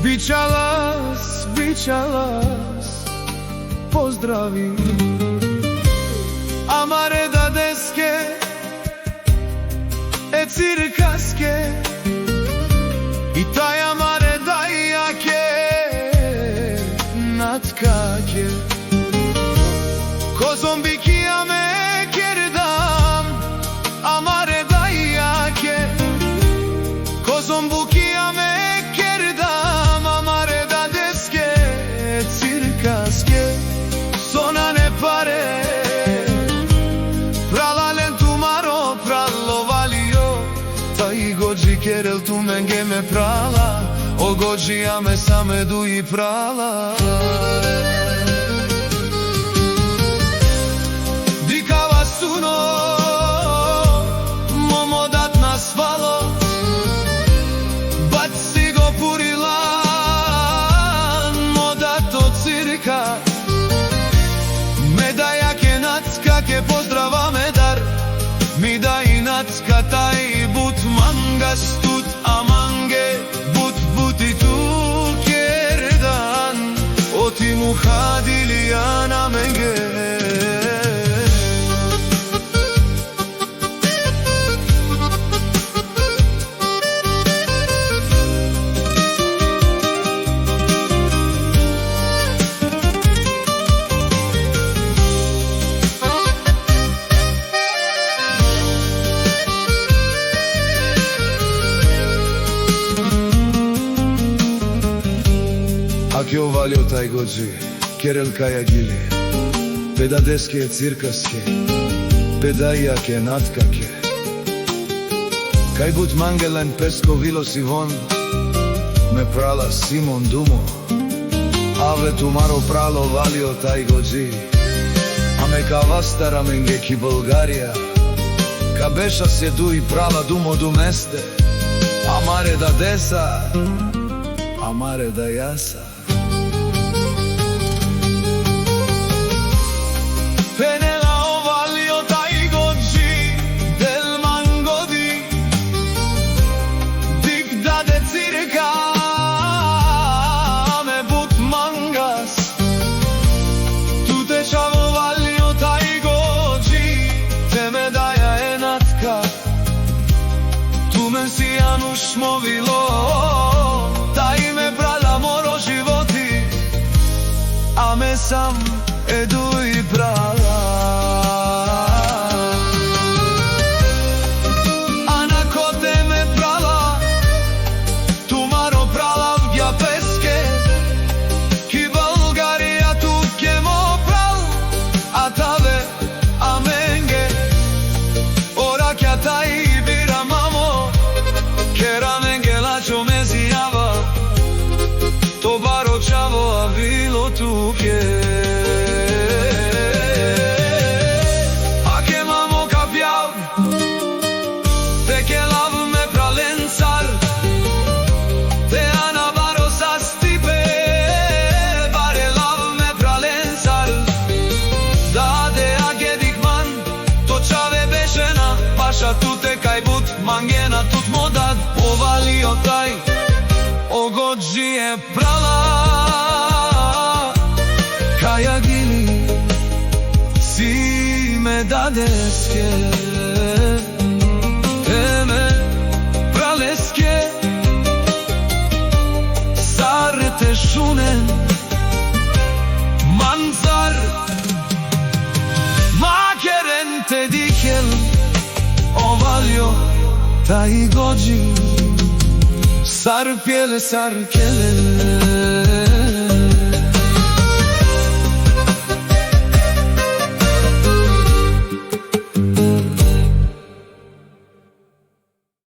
Bićalas, pozdravi Amare da deske e cirkaske I taj amare da jake natkake Ko zombiki ame kerdam Amare da jake Ko zombuki ame kerdam Amare da deske e cirkaske Sona ne pare Pralalen tu maro pralo valio Tai goji kerel tu menge me prala O goji ame same du I prala Dikava suno Momo dat nas valo Bat si go purila Modat od cirka Ke pozdrava me dar Mi da I nacka taj but mangas tut amange but I tu kerdan Oti mu hadilijana menge Ake ovalio taj goji, kerel kaja gili Peda deske e cirkaske, peda jake natkake Kaj but mangelen pesko vilo si von Me prala Simon Dumo Ave tu maro pralo valio taj goji Ame ka vastara menge ki Bulgarija Ka beša se du I prala Dumo du meste Amare da desa, amare da jasa Penela ovalio taj goji del mangodi Dik dade cirka me but mangas Tu te čav ovalio taj goji Te me daja enatka Tu men si januš movilo Taj me prala moro životi A me sam edu I prala Ana kote me prala Tu maro prala vja peske Ki Bulgarija tu kemo pral A tave amenge Orakja taj bira mamo Kera menge lačo me zijava To baro čavo a vilo tu ke Tute kaj but mangena tut modat ovalio taj O goji je prala Kaja gili Si me dadeske Teme praleske Sar te šunen Manzar Makeren te dikel Ovalio taj goji Sar pjele sar kelele